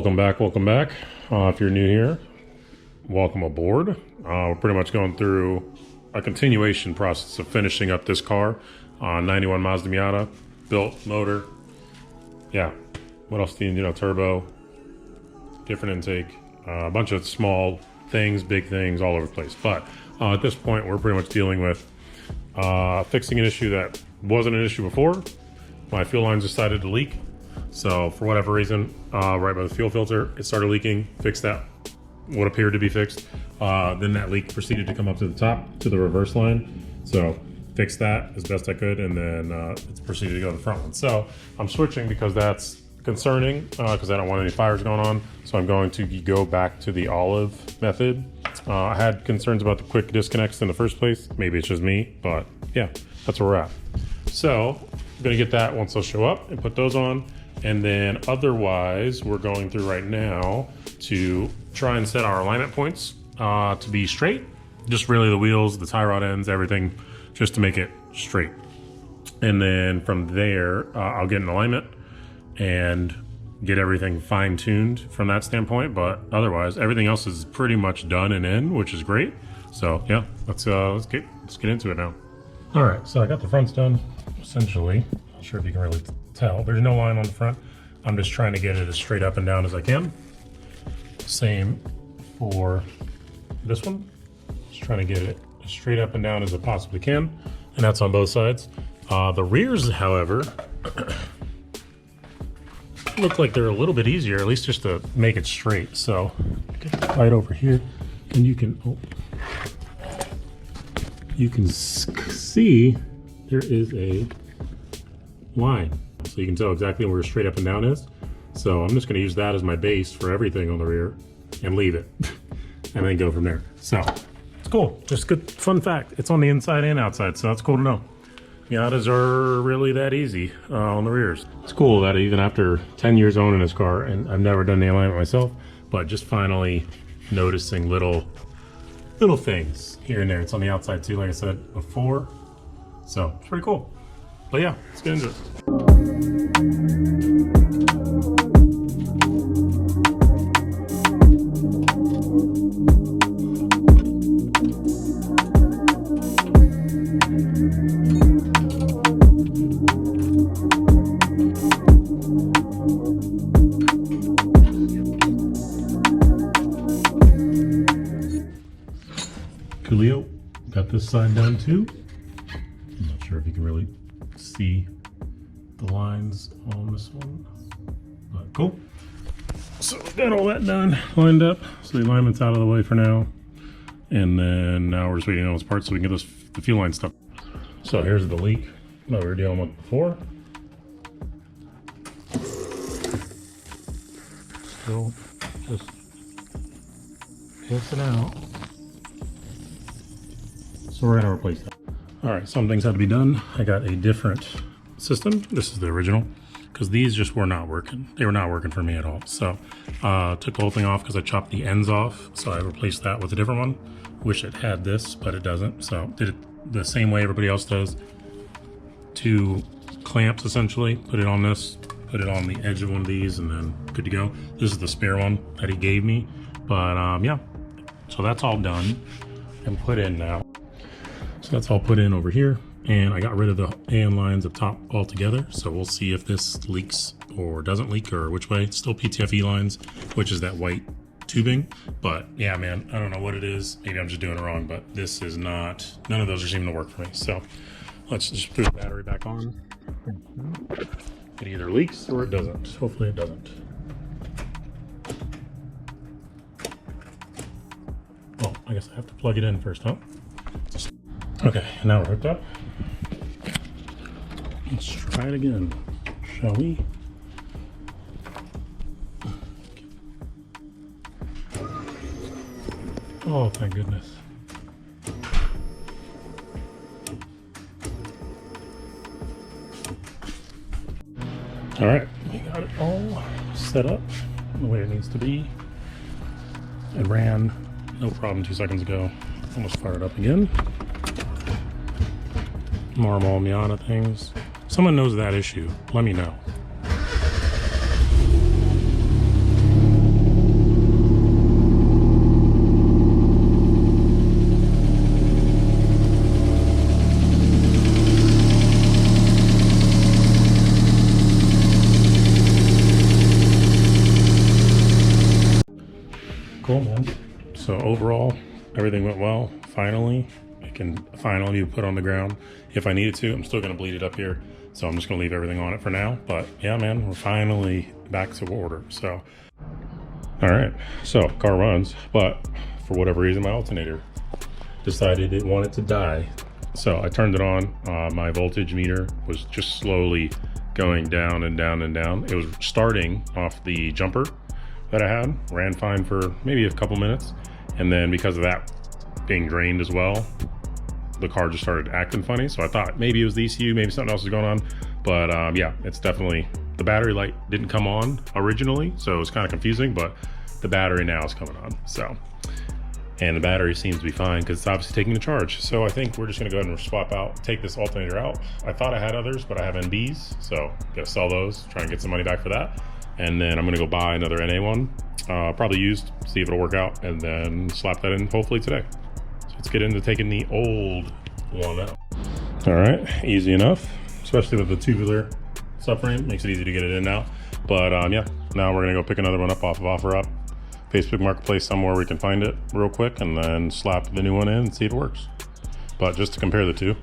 Welcome back. If you're new here, welcome aboard. We're pretty much going through a continuation process of finishing up this car. 91 Mazda Miata, built, motor. Yeah, what else do you know? Turbo, different intake, a bunch of small things, big things all over the place. But at this point, we're pretty much dealing with fixing an issue that wasn't an issue before. My fuel lines decided to leak. So for whatever reason, right by the fuel filter, it started leaking. Fixed that, what appeared to be fixed. Then that leak proceeded to come up to the top, to the reverse line. So fixed that as best I could, and then it's proceeded to go to the front one. So I'm switching because that's concerning, because I don't want any fires going on. So I'm going to go back to the olive method. I had concerns about the quick disconnects in the first place. Maybe it's just me, but yeah, that's where we're at. So I'm gonna get that once they'll show up and put those on. And then otherwise, we're going through right now to try and set our alignment points to be straight. Just really the wheels, the tie rod ends, everything, just to make it straight. And then from there, I'll get an alignment and get everything fine-tuned from that standpoint. But otherwise, everything else is pretty much done and in, which is great. So yeah, let's get into it now. All right, so I got the fronts done, essentially. Not sure if you can really tell. There's no line on the front. I'm just trying to get it as straight up and down as I can. Same for this one. Just trying to get it as straight up and down as I possibly can. And that's on both sides. The rears, however, look like they're a little bit easier, at least just to make it straight. So get right over here, and you can see there is a line. So you can tell exactly where straight up and down is. So I'm just going to use that as my base for everything on the rear and leave it and then go from there. So it's cool. Just good fun fact. It's on the inside and outside, so that's cool to know. Miatas are really that easy on the rears. It's cool that even after 10 years owning this car, and I've never done the alignment myself, but just finally noticing little things here and there. It's on the outside too, like I said before. So it's pretty cool. But yeah, let's get into it. Coolio, got this side done too. I'm not sure if you can really see the lines on this one, but cool. So we got all that done, lined up. So the alignment's out of the way for now. And then now we're just waiting on those parts so we can get the fuel line stuff. So here's the leak that we were dealing with before. Still just pissing out. So we're gonna replace that. All right, some things had to be done. I got a different system. This is the original, because these just were not working. They were not working for me at all. So took the whole thing off because I chopped the ends off. So I replaced that with a different one. Wish it had this, but it doesn't. So did it the same way everybody else does. 2 clamps essentially, put it on this, put it on the edge of one of these, and then good to go. This is the spare one that he gave me. But yeah, so that's all done and put in now. So that's all put in over here, and I got rid of the AN lines up top altogether. So we'll see if this leaks or doesn't leak or which way. It's still PTFE lines, which is that white tubing. But yeah, man, I don't know what it is. Maybe I'm just doing it wrong, but this is not, none of those are seeming to work for me. So let's just put the battery back on. It either leaks or it doesn't. Hopefully it doesn't. Well, I guess I have to plug it in first, huh? Okay, now we're hooked up. Let's try it again, shall we? Oh, thank goodness. All right, we got it all set up the way it needs to be. It ran, no problem 2 seconds ago. Almost fired up again. Normal Miata things. Someone knows that issue, let me know. man. So overall, everything went well. Finally, it can finally be put on the ground. If I needed to, I'm still gonna bleed it up here. So I'm just gonna leave everything on it for now. But yeah, man, we're finally back to order. So, all right, so car runs, but for whatever reason, my alternator decided it wanted to die. So I turned it on. My voltage meter was just slowly going down and down and down. It was starting off the jumper that I had, ran fine for maybe a couple minutes. And then because of that being drained as well, the car just started acting funny. So I thought maybe it was the ECU, maybe something else was going on. But yeah, it's definitely, the battery light didn't come on originally. So it was kind of confusing, but the battery now is coming on. So, and the battery seems to be fine because it's obviously taking the charge. So I think we're just gonna go ahead and swap out, take this alternator out. I thought I had others, but I have NBs. So gotta sell those, try and get some money back for that. And then I'm gonna go buy another NA one, probably used, see if it'll work out, and then slap that in hopefully today. So let's get into taking the old one out. All right, easy enough, especially with the tubular subframe, makes it easy to get it in now. But yeah, now we're gonna go pick another one up off of OfferUp, Facebook Marketplace, somewhere we can find it real quick, and then slap the new one in and see if it works. But just to compare the two.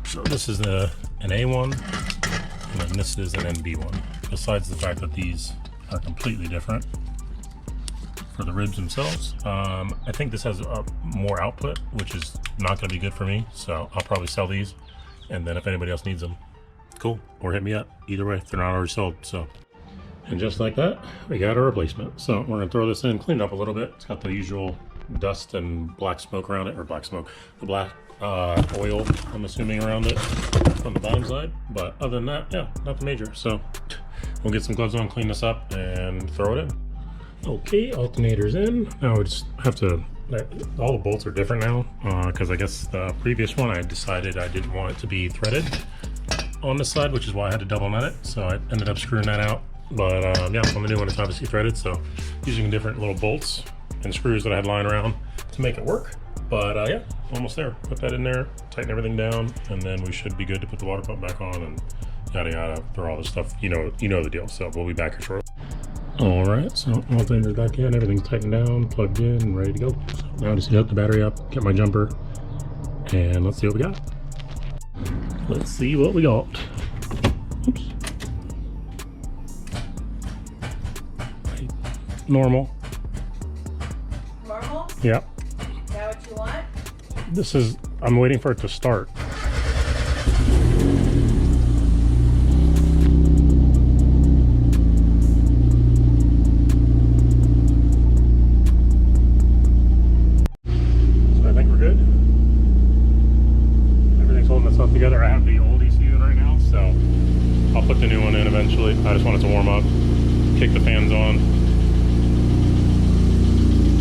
So this is an A1, and then this is an NB one. Besides the fact that these are completely different for the ribs themselves. I think this has more output, which is not gonna be good for me. So I'll probably sell these. And then if anybody else needs them, cool, or hit me up. Either way, if they're not already sold, so. And just like that, we got a replacement. So we're gonna throw this in, clean it up a little bit. It's got the usual dust and black smoke around it, or black smoke, the black oil, I'm assuming, around it on the bottom side. But other than that, yeah, nothing major. So we'll get some gloves on, clean this up, and throw it in. Okay, alternator's in. Now we just have to, all the bolts are different now, because I guess the previous one I decided I didn't want it to be threaded on this side, which is why I had to double nut it. So I ended up screwing that out. But yeah, on the new one it's obviously threaded, so using different little bolts and screws that I had lying around to make it work. But yeah, almost there. Put that in there, tighten everything down, and then we should be good to put the water pump back on and yada yada, throw all this stuff. You know the deal. So we'll be back here shortly. All right, so alternator's back in, everything's tightened down, plugged in, and ready to go. So now I just hook the battery up, get my jumper, and let's see what we got. Let's see what we got. Oops. Normal. Normal? Yep. Is that what you want? This is, I'm waiting for it to start. So I think we're good. Everything's holding itself together. I have the old ECU right now, so I'll put the new one in eventually. I just want it to warm up, kick the fans on.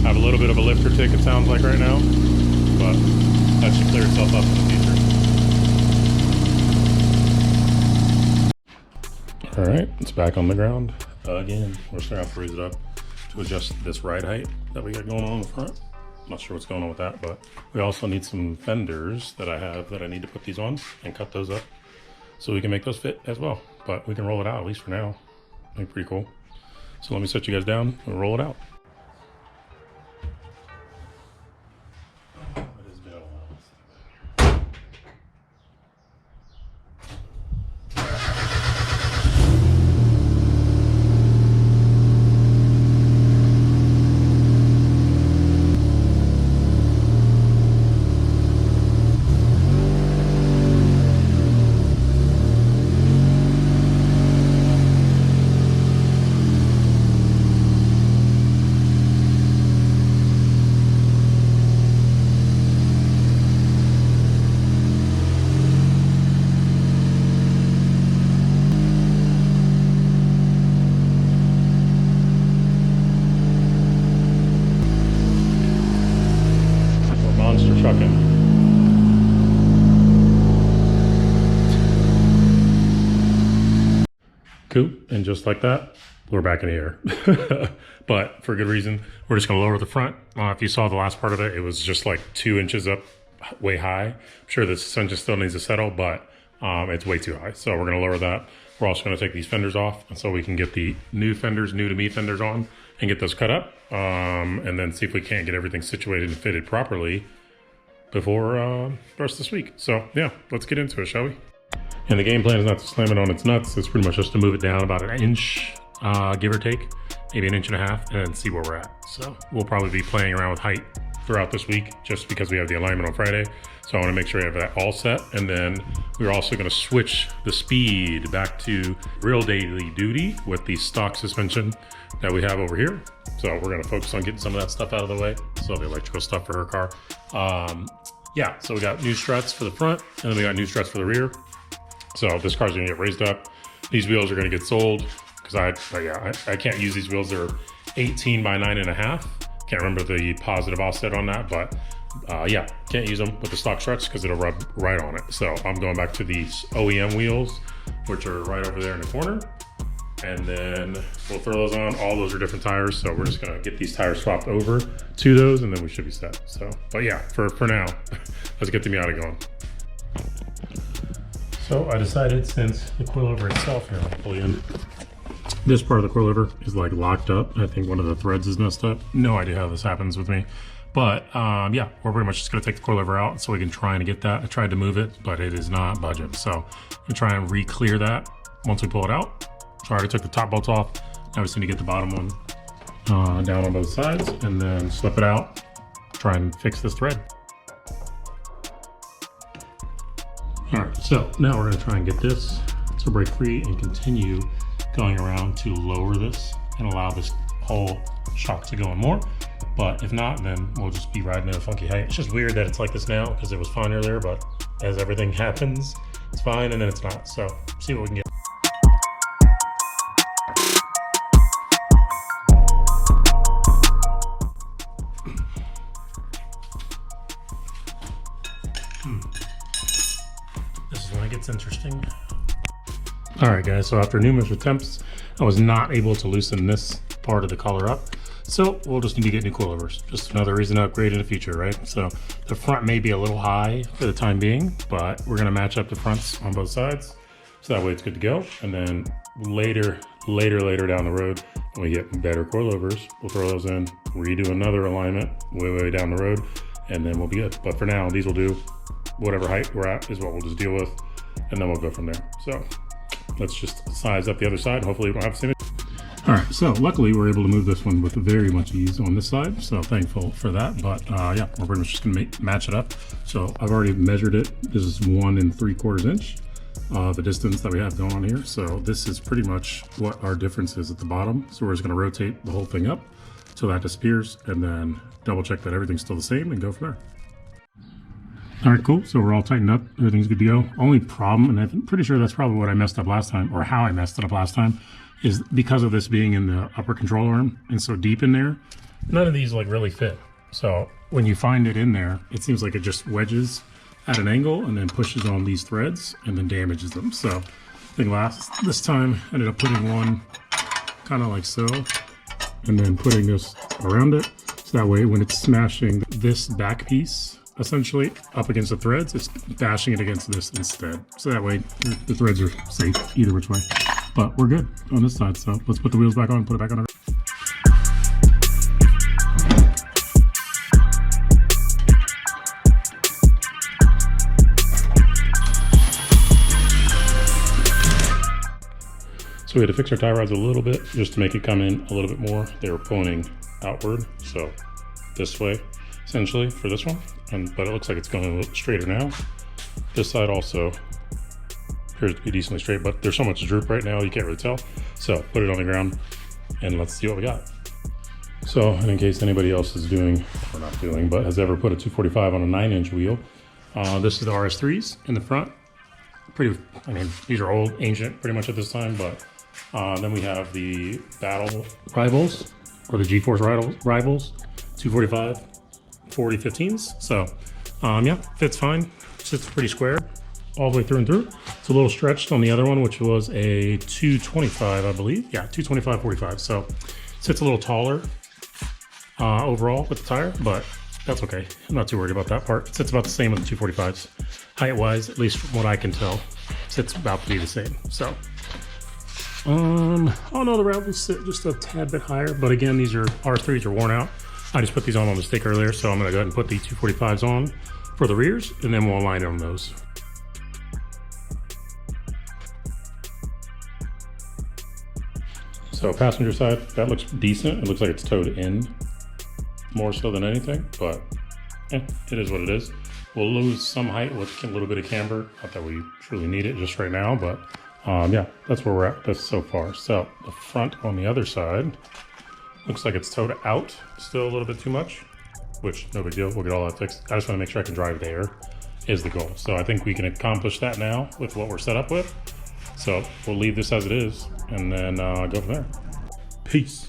Have a little bit of a lifter tick, it sounds like right now, but that should clear itself up in the future. All right, it's back on the ground again. We're just gonna have to raise it up to adjust this ride height that we got going on in the front. Not sure what's going on with that, but we also need some fenders that I have that I need to put these on and cut those up so we can make those fit as well. But we can roll it out, at least for now. That'd be pretty cool. So let me set you guys down and roll it out. Coop, and just like that, we're back in the air. But for good reason, we're just gonna lower the front. If you saw the last part of it, it was just like 2 inches up, way high. I'm sure the suspension still needs to settle, but it's way too high. So we're gonna lower that. We're also gonna take these fenders off, and so we can get the new fenders, new to me fenders on, and get those cut up, and then see if we can't get everything situated and fitted properly before the rest of this week. So yeah, let's get into it, shall we? And the game plan is not to slam it on its nuts. It's pretty much just to move it down about an inch, give or take, maybe an inch and a half, and then see where we're at. So we'll probably be playing around with height throughout this week, just because we have the alignment on Friday. So I want to make sure we have that all set. And then we're also going to switch the speed back to real daily duty with the stock suspension that we have over here. So we're going to focus on getting some of that stuff out of the way. So the electrical stuff for her car. Yeah, so we got new struts for the front, and then we got new struts for the rear. So this car's gonna get raised up. These wheels are gonna get sold because I can't use these wheels. They're 18 by 9.5. Can't remember the positive offset on that, but yeah, can't use them with the stock struts because it'll rub right on it. So I'm going back to these OEM wheels, which are right over there in the corner. And then we'll throw those on. All those are different tires. So we're just gonna get these tires swapped over to those, and then we should be set. So, but yeah, for now, let's get the Miata going. So I decided, since the coilover itself here, I'll pull you in. This part of the coilover is like locked up. I think one of the threads is messed up. No idea how this happens with me. But yeah, we're pretty much just gonna take the coilover out so we can try and get that. I tried to move it, but it is not budging. So I'm gonna try and re-clear that once we pull it out. So I already took the top bolts off. Now we just need to get the bottom one down on both sides and then slip it out, try and fix this thread. All right, so now we're gonna try and get this to break free and continue going around to lower this and allow this whole shock to go in more. But if not, then we'll just be riding at a funky height. It's just weird that it's like this now because it was fine earlier, but as everything happens, it's fine and then it's not. So see what we can get. This is when it gets interesting. All right, guys, so after numerous attempts, I was not able to loosen this part of the collar up. So we'll just need to get new coilovers. Just another reason to upgrade in the future, right? So the front may be a little high for the time being, but we're gonna match up the fronts on both sides. So that way it's good to go. And then later down the road, when we get better coilovers, we'll throw those in, redo another alignment way down the road, and then we'll be good. But for now, these will do. Whatever height we're at is what we'll just deal with, and then we'll go from there. So let's just size up the other side. Hopefully we don't have to see it. All right, so luckily we're able to move this one with very much ease on this side, so thankful for that. But yeah, we're pretty much just gonna match it up. So I've already measured it. This is 1 3/4 inch, the distance that we have going on here. So this is pretty much what our difference is at the bottom. So we're just gonna rotate the whole thing up till that disappears, and then double check that everything's still the same and go from there. All right, cool. So we're all tightened up. Everything's good to go. Only problem, and I'm pretty sure that's probably what I messed up last time, or how I messed it up last time, is because of this being in the upper control arm and so deep in there, none of these like really fit. So when you find it in there, it seems like it just wedges at an angle and then pushes on these threads and then damages them. So I think this time I ended up putting one kind of like so, and then putting this around it. So that way when it's smashing this back piece, essentially up against the threads, it's bashing it against this instead. So that way the threads are safe either which way. But we're good on this side. So let's put the wheels back on, put it back on. So we had to fix our tie rods a little bit just to make it come in a little bit more. They were pointing outward, so this way essentially for this one. But it looks like it's going a little straighter now. This side also appears to be decently straight, but there's so much droop right now you can't really tell. So put it on the ground and let's see what we got. So, and in case anybody else is doing, or not doing, but has ever put a 245 on a 9-inch wheel, this is the RS3s in the front. Pretty, I mean, these are old, ancient pretty much at this time, but then we have the Battle Rivals, or the G-Force Rivals, 245. 4015s. So yeah, fits fine, sits pretty square all the way through and through. It's a little stretched on the other one, which was a 225, I believe. Yeah, 225 45. So sits a little taller overall with the tire, but that's okay. I'm not too worried about that part. It sits about the same with the 245s. Height wise, at least from what I can tell, sits about to be the same. So Oh no, the route will sit just a tad bit higher, but again, these are R3s are worn out. I just put these on mistake earlier, so I'm gonna go ahead and put the 245s on for the rears, and then we'll align on those. So passenger side, that looks decent. It looks like it's towed in more so than anything, but it is what it is. We'll lose some height with a little bit of camber. Not that we truly need it just right now, but yeah, that's where we're at this so far. So the front on the other side looks like it's towed out still a little bit too much, which no big deal. We'll get all that fixed. I just want to make sure I can drive there is the goal. So I think we can accomplish that now with what we're set up with. So we'll leave this as it is and then go from there. Peace.